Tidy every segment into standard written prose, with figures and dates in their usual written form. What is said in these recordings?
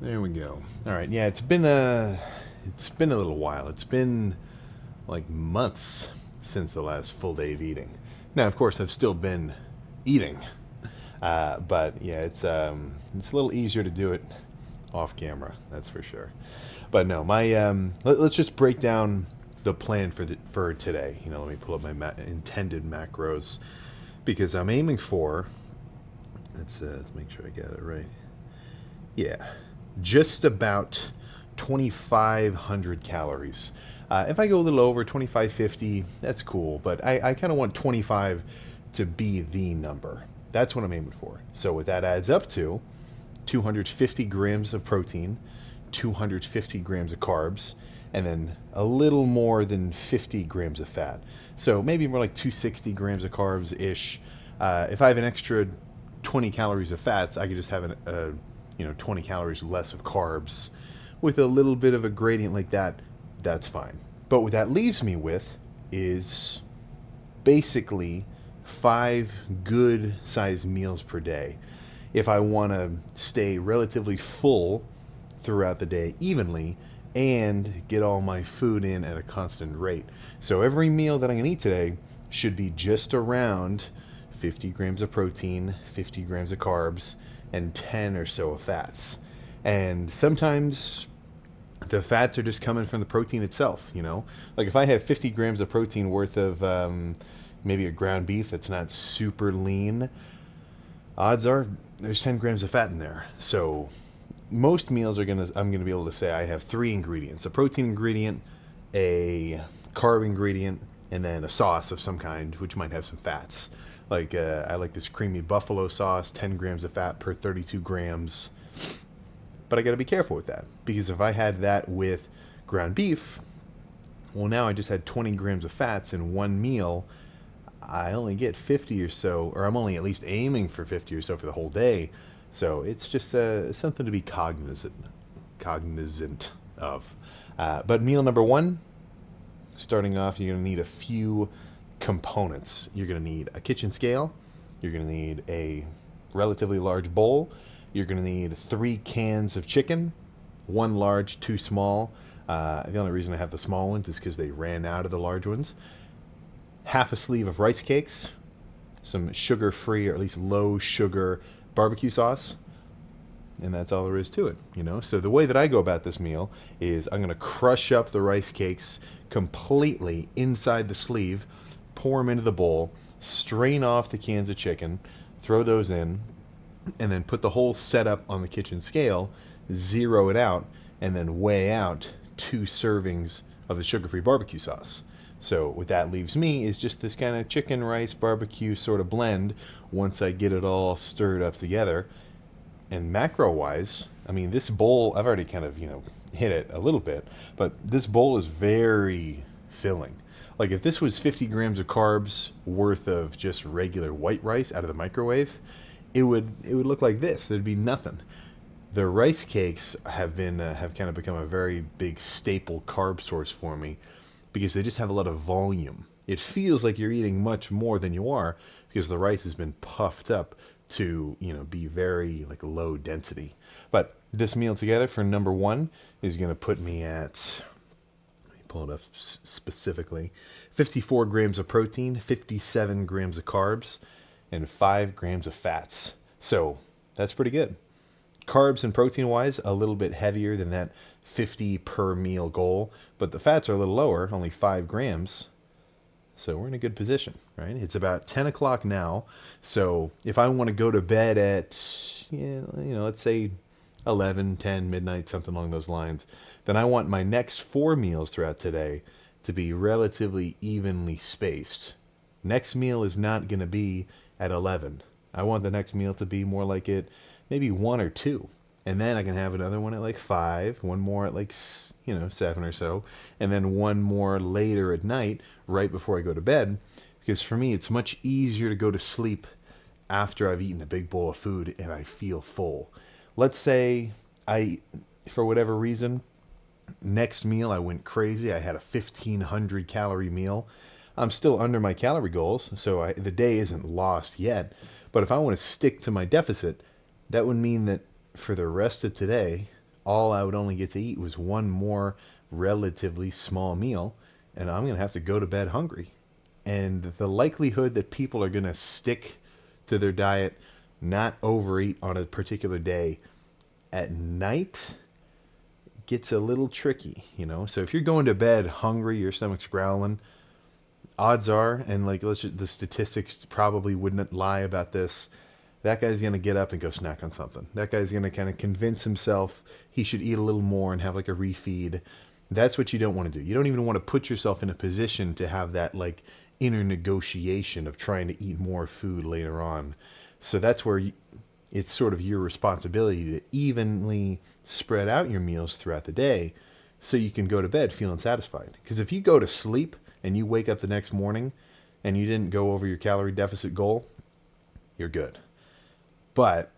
There we go. All right. Yeah, it's been a little while. It's been like months since the last full day of eating. Now, of course, I've still been eating, but yeah, it's a little easier to do it off camera. That's for sure. But no, let's just break down the plan for today. Let me pull up my intended macros because I'm aiming for. Let's make sure I get it right. Yeah, just about 2,500 calories. If I go a little over 2,550, that's cool, but I kind of want 25 to be the number. That's what I'm aiming for. So, what that adds up to 250 grams of protein, 250 grams of carbs, and then a little more than 50 grams of fat. So, maybe more like 260 grams of carbs ish. If I have an extra 20 calories of fats, I could just have 20 calories less of carbs with a little bit of a gradient like that. That's fine. But what that leaves me with is basically 5 good sized meals per day. If I want to stay relatively full throughout the day evenly and get all my food in at a constant rate. So every meal that I'm going to eat today should be just around 50 grams of protein, 50 grams of carbs, and 10 or so of fats. And sometimes the fats are just coming from the protein itself. Like if I have 50 grams of protein worth of maybe a ground beef that's not super lean, odds are there's 10 grams of fat in there. So most meals I'm gonna be able to say I have three ingredients: a protein ingredient, a carb ingredient, and then a sauce of some kind, which might have some fats. Like I like this creamy buffalo sauce, 10 grams of fat per 32 grams. But I got to be careful with that because if I had that with ground beef, well, now I just had 20 grams of fats in one meal. I only get 50 or so, or I'm only at least aiming for 50 or so for the whole day. So it's just something to be cognizant of. But meal number one, starting off, you're going to need a few components. You're going to need a kitchen scale. You're going to need a relatively large bowl. You're going to need 3 cans of chicken, one large, two small. The only reason I have the small ones is because they ran out of the large ones. Half a sleeve of rice cakes, some sugar-free or at least low-sugar barbecue sauce, and that's all there is to it. So the way that I go about this meal is I'm going to crush up the rice cakes completely inside the sleeve, pour them into the bowl, strain off the cans of chicken, throw those in, and then put the whole setup on the kitchen scale, zero it out, and then weigh out 2 servings of the sugar-free barbecue sauce. So what that leaves me is just this kind of chicken, rice, barbecue sort of blend once I get it all stirred up together. And macro-wise, I mean, this bowl, I've already kind of, hit it a little bit, but this bowl is very filling. Like if this was 50 grams of carbs worth of just regular white rice out of the microwave, it would look like this. It'd be nothing. The rice cakes have kind of become a very big staple carb source for me because they just have a lot of volume. It feels like you're eating much more than you are because the rice has been puffed up to be very like low density. But this meal together for number one is going to put me at, let me pull it up specifically, 54 grams of protein, 57 grams of carbs, and 5 grams of fats. So that's pretty good. Carbs and protein wise, a little bit heavier than that 50 per meal goal, but the fats are a little lower, only 5 grams. So we're in a good position, right? It's about 10 o'clock now. So if I want to go to bed at, let's say 11, 10, midnight, something along those lines, then I want my next 4 meals throughout today to be relatively evenly spaced. Next meal is not going to be at 11. I want the next meal to be more like it, maybe 1 or 2. And then I can have another one at like 5, one more at like, 7 or so, and then one more later at night, right before I go to bed. Because for me, it's much easier to go to sleep after I've eaten a big bowl of food and I feel full. Let's say for whatever reason, next meal I went crazy. I had a 1,500 calorie meal. I'm still under my calorie goals, so the day isn't lost yet. But if I want to stick to my deficit, that would mean that for the rest of today, all I would only get to eat was one more relatively small meal, and I'm going to have to go to bed hungry. And the likelihood that people are going to stick to their diet, not overeat on a particular day at night gets a little tricky, you know? So if you're going to bed hungry, your stomach's growling, odds are, and like the statistics probably wouldn't lie about this, that guy's going to get up and go snack on something. That guy's going to kind of convince himself he should eat a little more and have like a refeed. That's what you don't want to do. You don't even want to put yourself in a position to have that like inner negotiation of trying to eat more food later on. So that's where it's sort of your responsibility to evenly spread out your meals throughout the day so you can go to bed feeling satisfied. Because if you go to sleep and you wake up the next morning and you didn't go over your calorie deficit goal, you're good. But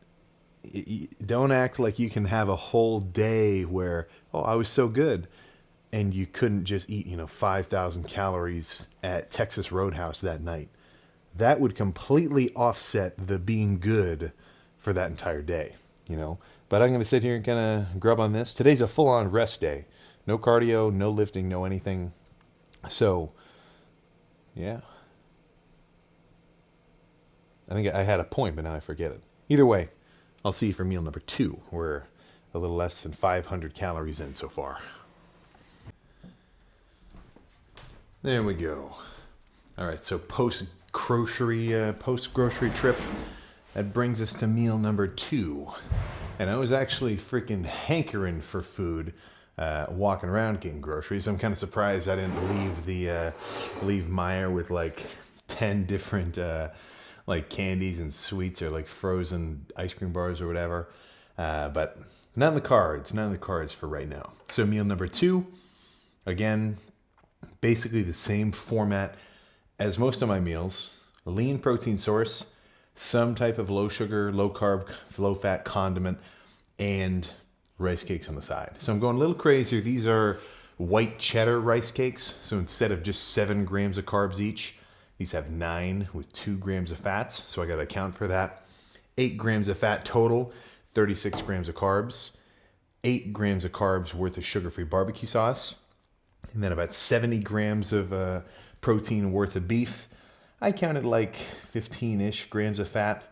don't act like you can have a whole day where, oh, I was so good, and you couldn't just eat, 5,000 calories at Texas Roadhouse that night. That would completely offset the being good for that entire day, But I'm going to sit here and kind of grub on this. Today's a full-on rest day. No cardio, no lifting, no anything. So, yeah. I think I had a point, but now I forget it. Either way, I'll see you for meal number 2. We're a little less than 500 calories in so far. There we go. All right, so post-grocery trip, that brings us to meal number 2. And I was actually freaking hankering for food, walking around getting groceries. I'm kind of surprised I didn't leave Meyer with like 10 different like candies and sweets or like frozen ice cream bars or whatever. But not in the cards for right now. So meal number 2, again, basically the same format as most of my meals. A lean protein source, some type of low sugar, low carb, low fat condiment, and rice cakes on the side. So I'm going a little crazier. These are white cheddar rice cakes. So instead of just 7 grams of carbs each, these have 9 with 2 grams of fats. So I got to account for that. 8 grams of fat total, 36 grams of carbs, 8 grams of carbs worth of sugar-free barbecue sauce, and then about 70 grams of protein worth of beef. I counted like 15-ish grams of fat,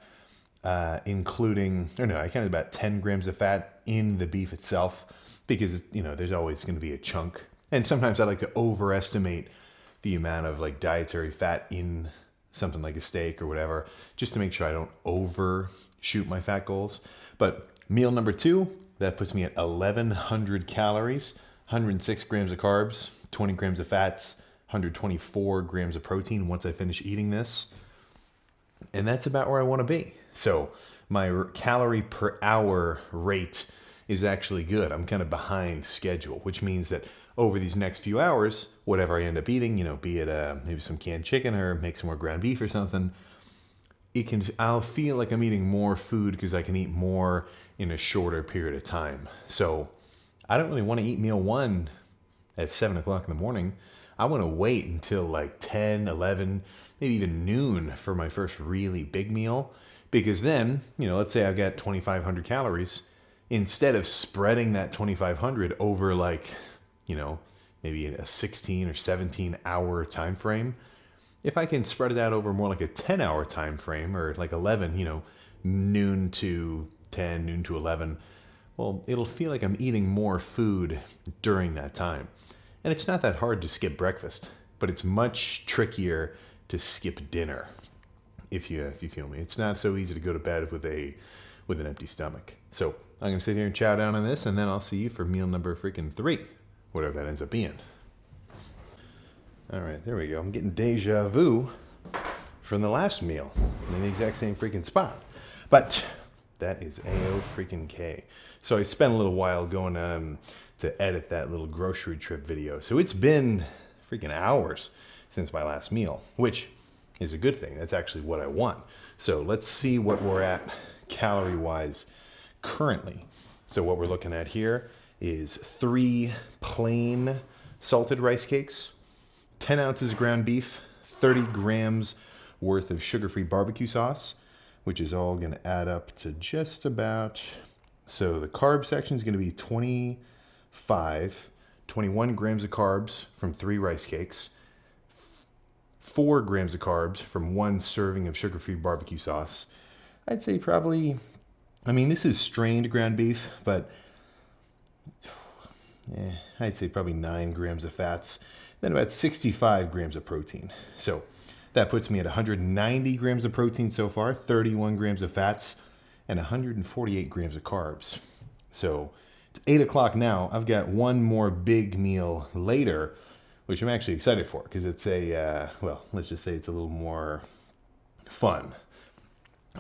I counted about 10 grams of fat in the beef itself because, there's always going to be a chunk. And sometimes I like to overestimate the amount of like dietary fat in something like a steak or whatever, just to make sure I don't overshoot my fat goals. But meal number 2, that puts me at 1,100 calories, 106 grams of carbs, 20 grams of fats, 124 grams of protein once I finish eating this. And that's about where I want to be. So my calorie per hour rate is actually good. I'm kind of behind schedule, which means that over these next few hours, whatever I end up eating, be it maybe some canned chicken or make some more ground beef or something, I'll feel like I'm eating more food because I can eat more in a shorter period of time. So I don't really want to eat meal 1 at 7 o'clock in the morning. I want to wait until like 10, 11, maybe even noon for my first really big meal. Because then, let's say I've got 2,500 calories. Instead of spreading that 2,500 over like, maybe a 16 or 17 hour time frame, if I can spread it out over more like a 10-hour time frame or like 11, noon to 10, noon to 11, well, it'll feel like I'm eating more food during that time. And it's not that hard to skip breakfast, but it's much trickier to skip dinner, if you feel me. It's not so easy to go to bed with an empty stomach. So I'm going to sit here and chow down on this, and then I'll see you for meal number freaking 3, whatever that ends up being. All right, there we go. I'm getting deja vu from the last meal in the exact same freaking spot. But that is A-O-freaking-K. So I spent a little while going to edit that little grocery trip video. So it's been freaking hours since my last meal, which is a good thing. That's actually what I want. So let's see what we're at calorie-wise currently. So what we're looking at here is 3 plain salted rice cakes, 10 ounces of ground beef, 30 grams worth of sugar-free barbecue sauce, which is all going to add up to just about So the carb section is going to be 21 grams of carbs from 3 rice cakes, 4 grams of carbs from 1 serving of sugar-free barbecue sauce. I'd say probably, I mean, this is strained ground beef, but I'd say probably 9 grams of fats, then about 65 grams of protein. So that puts me at 190 grams of protein so far, 31 grams of fats, and 148 grams of carbs. So it's 8 o'clock now. I've got one more big meal later, which I'm actually excited for because it's well, let's just say it's a little more fun.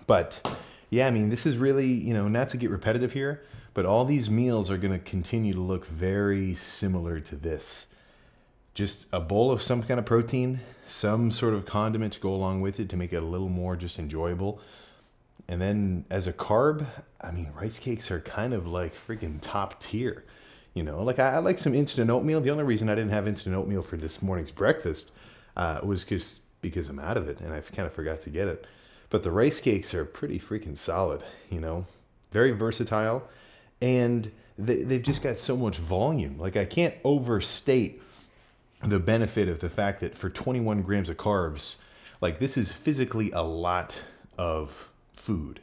But yeah, I mean, this is really, not to get repetitive here, but all these meals are going to continue to look very similar to this. Just a bowl of some kind of protein, some sort of condiment to go along with it to make it a little more just enjoyable. And then as a carb, I mean, rice cakes are kind of like freaking top tier. Like I like some instant oatmeal. The only reason I didn't have instant oatmeal for this morning's breakfast was because I'm out of it and I kind of forgot to get it. But the rice cakes are pretty freaking solid, very versatile. And they've just got so much volume. Like I can't overstate the benefit of the fact that for 21 grams of carbs, like this is physically a lot of food.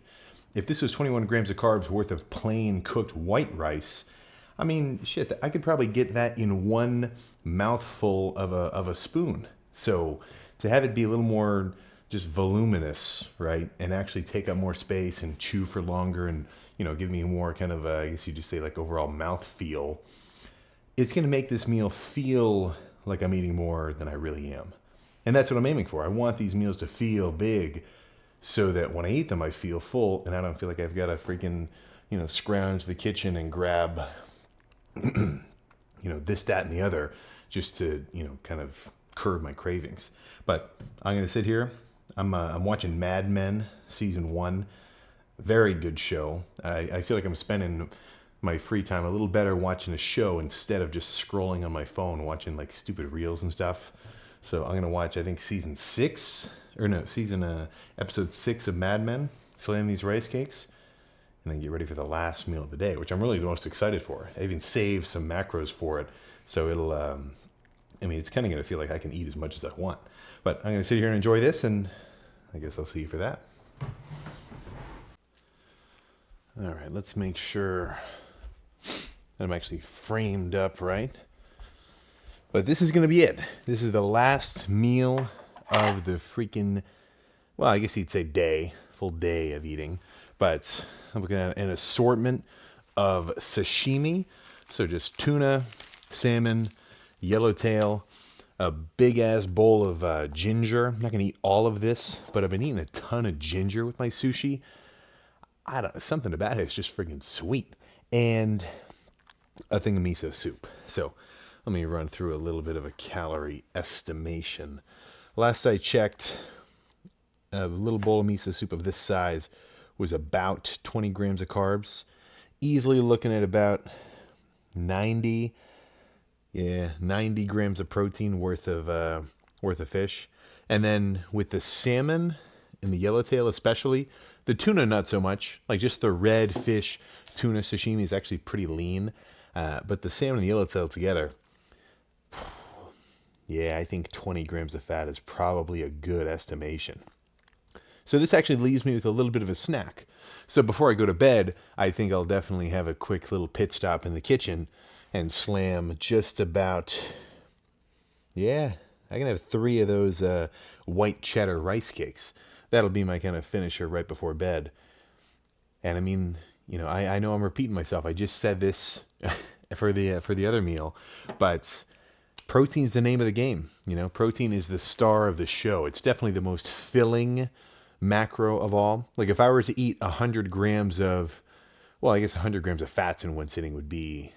If this was 21 grams of carbs worth of plain cooked white rice, I mean, shit, I could probably get that in one mouthful of a spoon. So to have it be a little more just voluminous, right, and actually take up more space and chew for longer and, give me more kind of, I guess you just say like overall mouth feel, it's going to make this meal feel like I'm eating more than I really am. And that's what I'm aiming for. I want these meals to feel big so that when I eat them, I feel full and I don't feel like I've got to freaking, scrounge the kitchen and grab, this, that, and the other just to, kind of curb my cravings. But I'm going to sit here. I'm watching Mad Men season 1. Very good show. I feel like I'm spending my free time a little better watching a show instead of just scrolling on my phone watching like stupid reels and stuff. So I'm gonna watch, I think, episode 6 of Mad Men, slam these rice cakes, and then get ready for the last meal of the day, which I'm really the most excited for. I even saved some macros for it, so it'll, it's kind of gonna feel like I can eat as much as I want. But I'm gonna sit here and enjoy this, and I guess I'll see you for that. All right, let's make sure that I'm actually framed up right. But this is going to be it. This is the last meal of the freaking, well, I guess you'd say full day of eating. But I'm looking at an assortment of sashimi. So just tuna, salmon, yellowtail, a big-ass bowl of ginger. I'm not going to eat all of this, but I've been eating a ton of ginger with my sushi. I don't know, something about it is just freaking sweet. And a thing of miso soup. So let me run through a little bit of a calorie estimation. Last I checked, a little bowl of miso soup of this size was about 20 grams of carbs. Easily looking at about 90 grams of protein worth of fish. And then with the salmon and the yellowtail especially, the tuna not so much, like just the red fish tuna sashimi is actually pretty lean. But the salmon and the yellowtail together, yeah, I think 20 grams of fat is probably a good estimation. So this actually leaves me with a little bit of a snack. So before I go to bed, I think I'll definitely have a quick little pit stop in the kitchen and slam just about, I can have 3 of those white cheddar rice cakes. That'll be my kind of finisher right before bed. And I mean, I know I'm repeating myself. I just said this for the other meal, but protein's the name of the game. Protein is the star of the show. It's definitely the most filling macro of all. Like if I were to eat 100 grams of, well, I guess 100 grams of fats in one sitting would be,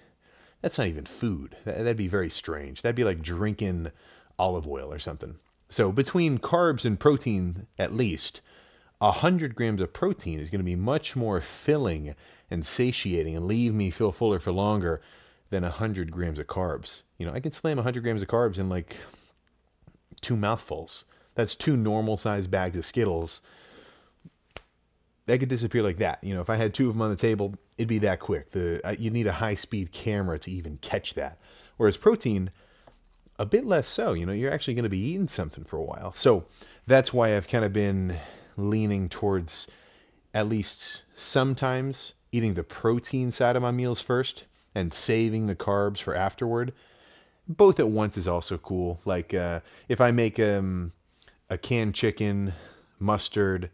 that's not even food. That'd be very strange. That'd be like drinking olive oil or something. So between carbs and protein, at least, 100 grams of protein is going to be much more filling and satiating and leave me feel fuller for longer than 100 grams of carbs. I can slam 100 grams of carbs in like 2 mouthfuls. That's 2 normal-sized bags of Skittles. That could disappear like that. If I had 2 of them on the table, it'd be that quick. You need a high speed camera to even catch that. Whereas protein, a bit less so. You're actually going to be eating something for a while. So that's why I've kind of been leaning towards, at least sometimes, eating the protein side of my meals first and saving the carbs for afterward. Both at once is also cool. Like if I make a canned chicken, mustard,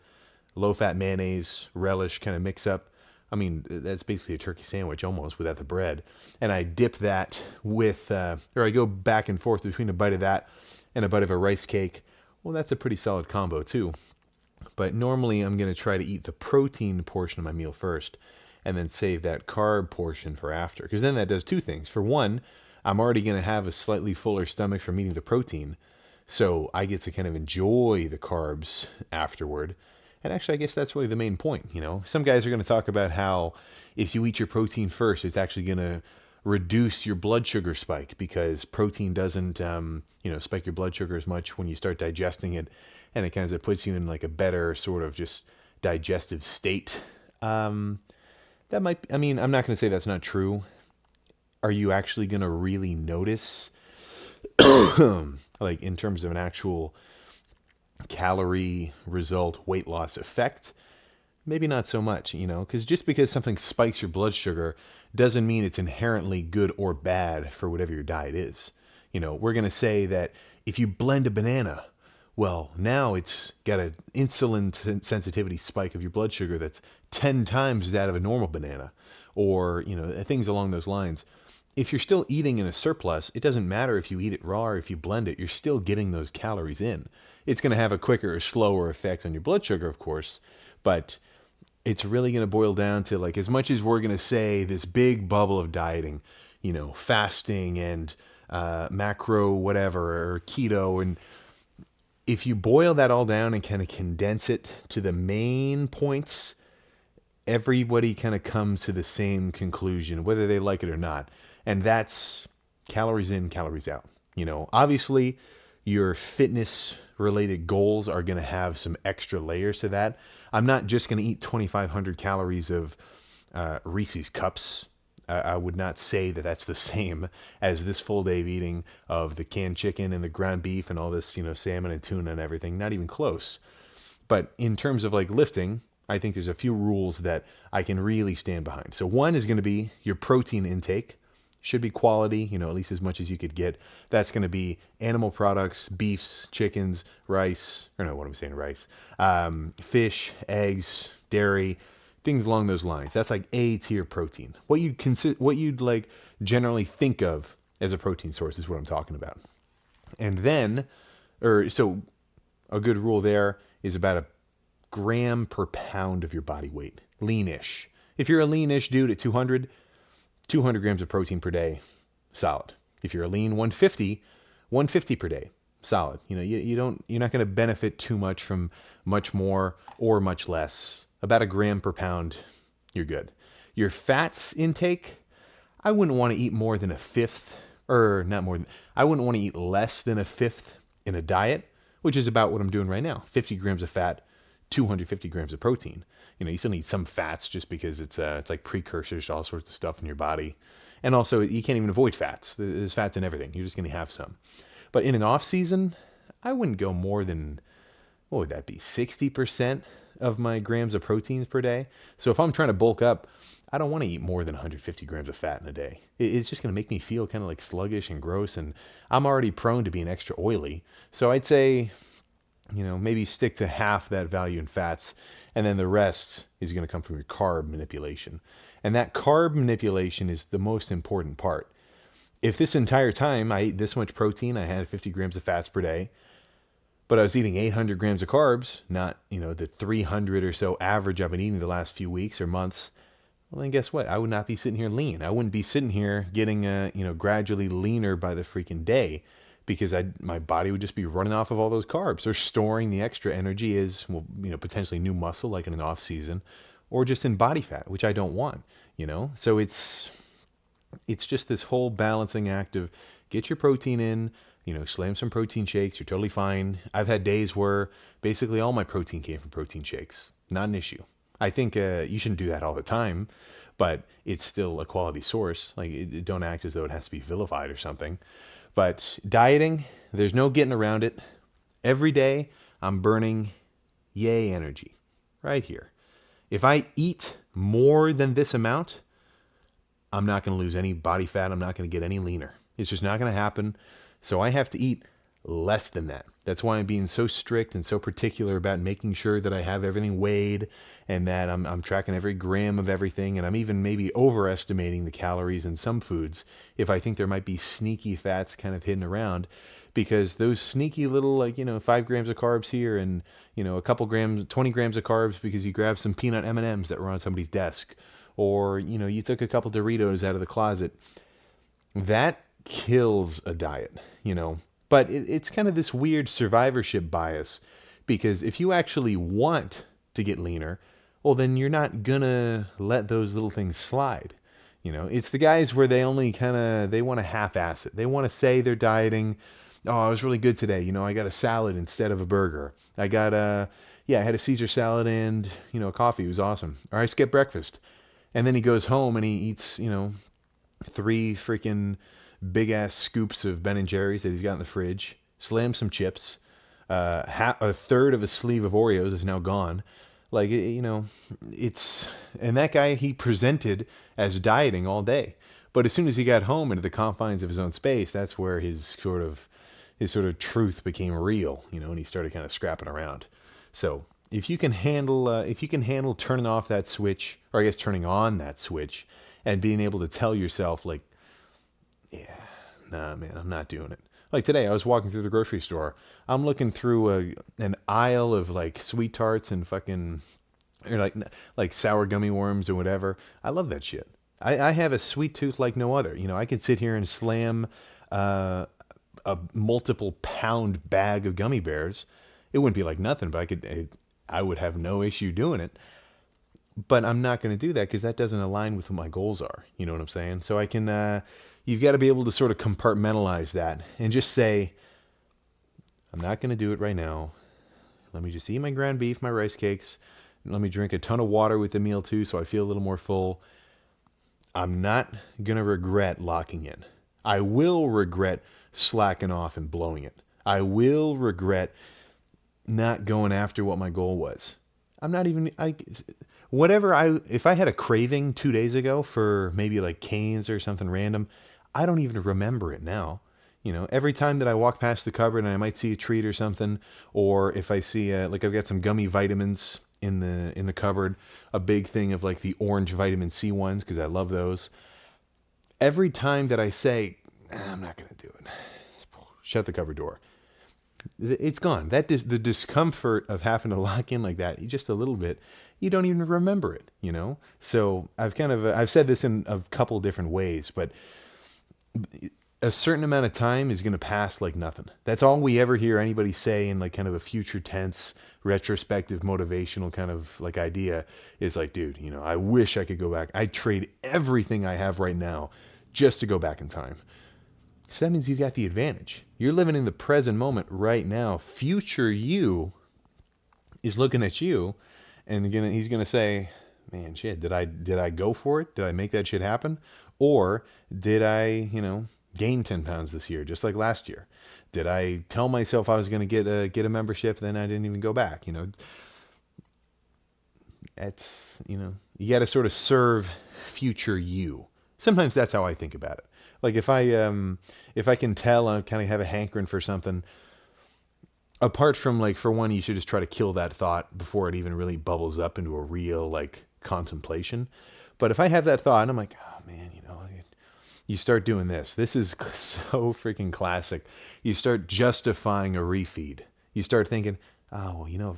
low-fat mayonnaise, relish kind of mix up. I mean, that's basically a turkey sandwich almost without the bread. And I dip that with, or I go back and forth between a bite of that and a bite of a rice cake. Well, that's a pretty solid combo too. But normally I'm going to try to eat the protein portion of my meal first and then save that carb portion for after. Because then that does two things. For one, I'm already going to have a slightly fuller stomach from eating the protein. So I get to kind of enjoy the carbs afterward. And actually, I guess that's really the main point. Some guys are going to talk about how if you eat your protein first, it's actually going to reduce your blood sugar spike because protein doesn't, spike your blood sugar as much when you start digesting it. And it kind of puts you in like a better sort of just digestive state. That might, I'm not going to say that's not true. Are you actually going to really notice, like in terms of an actual calorie result, weight loss effect? Maybe not so much, because just because something spikes your blood sugar doesn't mean it's inherently good or bad for whatever your diet is. We're going to say that if you blend a banana, well, now it's got an insulin sensitivity spike of your blood sugar that's 10 times that of a normal banana, or, things along those lines. If you're still eating in a surplus, it doesn't matter if you eat it raw or if you blend it, you're still getting those calories in. It's going to have a quicker or slower effect on your blood sugar, of course, but it's really going to boil down to, like, as much as we're going to say this big bubble of dieting, fasting and macro whatever, or keto, and if you boil that all down and kind of condense it to the main points, everybody kind of comes to the same conclusion, whether they like it or not. And that's calories in, calories out. Obviously, your fitness related goals are going to have some extra layers to that. I'm not just going to eat 2,500 calories of Reese's Cups. I would not say that that's the same as this full day of eating of the canned chicken and the ground beef and all this, salmon and tuna and everything. Not even close. But in terms of like lifting, I think there's a few rules that I can really stand behind. So one is going to be your protein intake. Should be quality, at least as much as you could get. That's going to be animal products, beefs, chickens, rice, or no, what am I saying, rice? Fish, eggs, dairy, things along those lines. That's like A tier protein. What you'd like generally think of as a protein source is what I'm talking about. And then, so a good rule there is about a gram per pound of your body weight. Leanish. If you're a leanish dude at 200 grams of protein per day, solid. If you're a lean 150 per day, solid. You're not going to benefit too much from much more or much less. About a gram per pound, you're good. Your fats intake, I wouldn't want to eat more than a fifth, or not more than, I wouldn't want to eat less than a fifth in a diet, which is about what I'm doing right now. 50 grams of fat, 250 grams of protein. You still need some fats just because it's like precursors to all sorts of stuff in your body. And also, you can't even avoid fats. There's fats in everything. You're just going to have some. But in an off season, I wouldn't go more than, what would that be, 60% of my grams of proteins per day. So if I'm trying to bulk up, I don't want to eat more than 150 grams of fat in a day. It's just going to make me feel kind of like sluggish and gross, and I'm already prone to being extra oily. So I'd say, maybe stick to half that value in fats, and then the rest is going to come from your carb manipulation. And that carb manipulation is the most important part. If this entire time I ate this much protein, I had 50 grams of fats per day, but I was eating 800 grams of carbs, not, the 300 or so average I've been eating the last few weeks or months, well, then guess what? I would not be sitting here lean. I wouldn't be sitting here getting, gradually leaner by the freaking day, because my body would just be running off of all those carbs, or storing the extra energy as, potentially new muscle, like in an off season, or just in body fat, which I don't want, So it's just this whole balancing act of get your protein in, slam some protein shakes. You're totally fine. I've had days where basically all my protein came from protein shakes. Not an issue. I think you shouldn't do that all the time, but it's still a quality source. Like, don't act as though it has to be vilified or something. But dieting, there's no getting around it. Every day, I'm burning yay energy right here. If I eat more than this amount, I'm not going to lose any body fat. I'm not going to get any leaner. It's just not going to happen. So I have to eat less than that. That's why I'm being so strict and so particular about making sure that I have everything weighed and that I'm tracking every gram of everything. And I'm even maybe overestimating the calories in some foods if I think there might be sneaky fats kind of hidden around, because those sneaky little, like, 5 grams of carbs here and, a couple grams, 20 grams of carbs because you grabbed some peanut M&Ms that were on somebody's desk, or, you took a couple Doritos out of the closet. That kills a diet. But it's kind of this weird survivorship bias, because if you actually want to get leaner, well, then you're not gonna let those little things slide. It's the guys where they only they want to half-ass it. They want to say they're dieting. Oh, I was really good today. I got a salad instead of a burger. I had a Caesar salad and, a coffee. It was awesome. Or I skipped breakfast. And then he goes home and he eats, 3 freaking big ass scoops of Ben and Jerry's that he's got in the fridge, slams some chips, a third of a sleeve of Oreos is now gone. Like, and that guy, he presented as dieting all day. But as soon as he got home into the confines of his own space, that's where his sort of truth became real, and he started kind of scrapping around. So if you can handle turning off that switch, or I guess turning on that switch, and being able to tell yourself, like, yeah, nah, man, I'm not doing it. Like today, I was walking through the grocery store. I'm looking through an aisle of like sweet tarts and fucking, or like sour gummy worms or whatever. I love that shit. I have a sweet tooth like no other. I could sit here and slam a multiple pound bag of gummy bears. It wouldn't be like nothing, but I would have no issue doing it. But I'm not going to do that because that doesn't align with what my goals are. You know what I'm saying? So you've got to be able to sort of compartmentalize that and just say, I'm not going to do it right now. Let me just eat my ground beef, my rice cakes. Let me drink a ton of water with the meal too, so I feel a little more full. I'm not going to regret locking in. I will regret slacking off and blowing it. I will regret not going after what my goal was. I'm not even, if I had a craving 2 days ago for maybe like Cane's or something random, I don't even remember it now. Every time that I walk past the cupboard and I might see a treat or something, or if I see like I've got some gummy vitamins in the cupboard, a big thing of like the orange vitamin C ones, because I love those. Every time that I say, I'm not going to do it, shut the cupboard door, it's gone. The discomfort of having to lock in like that, just a little bit, you don't even remember it, So I've said this in a couple different ways, but a certain amount of time is going to pass like nothing. That's all we ever hear anybody say in like kind of a future tense, retrospective, motivational kind of like idea is like, dude, I wish I could go back. I'd trade everything I have right now just to go back in time. So that means you got the advantage. You're living in the present moment right now. Future you is looking at you, and he's gonna say, "Man, shit, did I go for it? Did I make that shit happen? Or did I, gain 10 pounds this year, just like last year? Did I tell myself I was gonna get a membership, then I didn't even go back? That's you got to sort of serve future you. Sometimes that's how I think about it. Like if I can tell I kind of have a hankering for something, apart from like, for one, you should just try to kill that thought before it even really bubbles up into a real like contemplation. But if I have that thought and I'm like, oh man, you start doing this. This is so freaking classic. You start justifying a refeed. You start thinking, oh, well,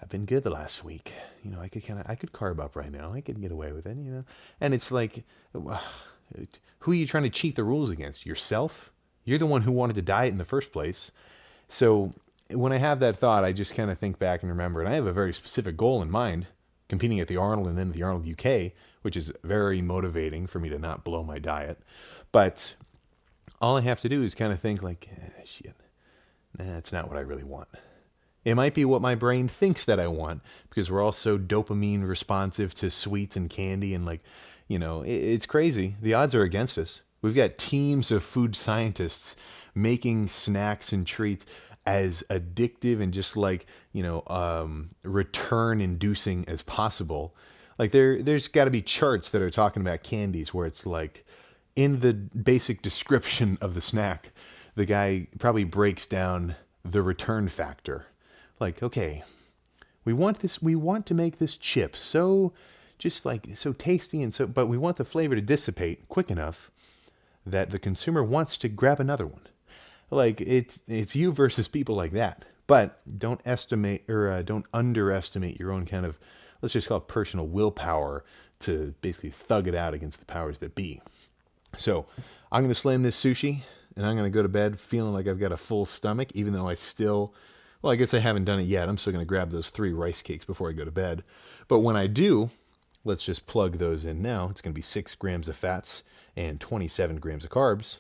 I've been good the last week. I could carb up right now. I could get away with it, And it's like, who are you trying to cheat the rules against? Yourself? You're the one who wanted to diet in the first place. So when I have that thought, I just kind of think back and remember, and I have a very specific goal in mind, competing at the Arnold and then the Arnold UK, which is very motivating for me to not blow my diet. But all I have to do is kind of think like, shit, it's not what I really want. It might be what my brain thinks that I want because we're all so dopamine responsive to sweets and candy and like, it's crazy. The odds are against us. We've got teams of food scientists making snacks and treats as addictive and just like, return inducing as possible. Like there's got to be charts that are talking about candies where it's like in the basic description of the snack, the guy probably breaks down the return factor. Like, okay, we want to make this chip so just like so tasty and so but we want the flavor to dissipate quick enough that the consumer wants to grab another one. Like it's you versus people like that. But don't estimate or don't underestimate your own kind of, let's just call it personal willpower to basically thug it out against the powers that be. So I'm going to slam this sushi and I'm going to go to bed feeling like I've got a full stomach, even though I guess I haven't done it yet. I'm still going to grab those 3 rice cakes before I go to bed. But when I do, let's just plug those in now. It's going to be 6 grams of fats and 27 grams of carbs.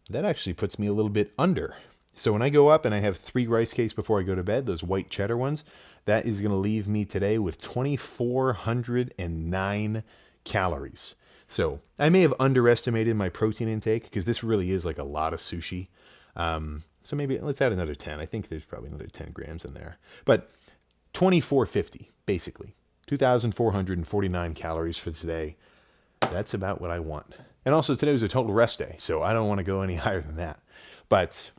That actually puts me a little bit under. So when I go up and I have 3 rice cakes before I go to bed, those white cheddar ones, that is going to leave me today with 2,409 calories. So I may have underestimated my protein intake because this really is like a lot of sushi. So maybe let's add another 10. I think there's probably another 10 grams in there. But 2,450, basically. 2,449 calories for today. That's about what I want. And also today was a total rest day, so I don't want to go any higher than that. But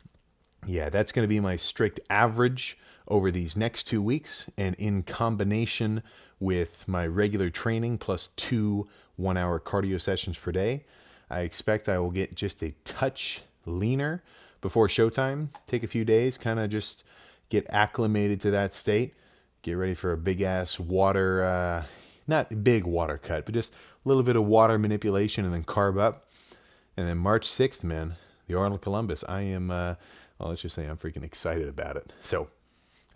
yeah, that's going to be my strict average over these next 2 weeks. And in combination with my regular training plus 2 1-hour cardio sessions per day, I expect I will get just a touch leaner before showtime. Take a few days, kind of just get acclimated to that state. Get ready for a big ass water, not big water cut, but just a little bit of water manipulation and then carb up. And then March 6th, man, the Arnold Columbus. I am, let's just say I'm freaking excited about it. So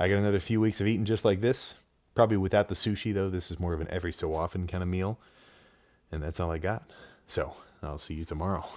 I got another few weeks of eating just like this. Probably without the sushi, though. This is more of an every so often kind of meal. And that's all I got. So I'll see you tomorrow.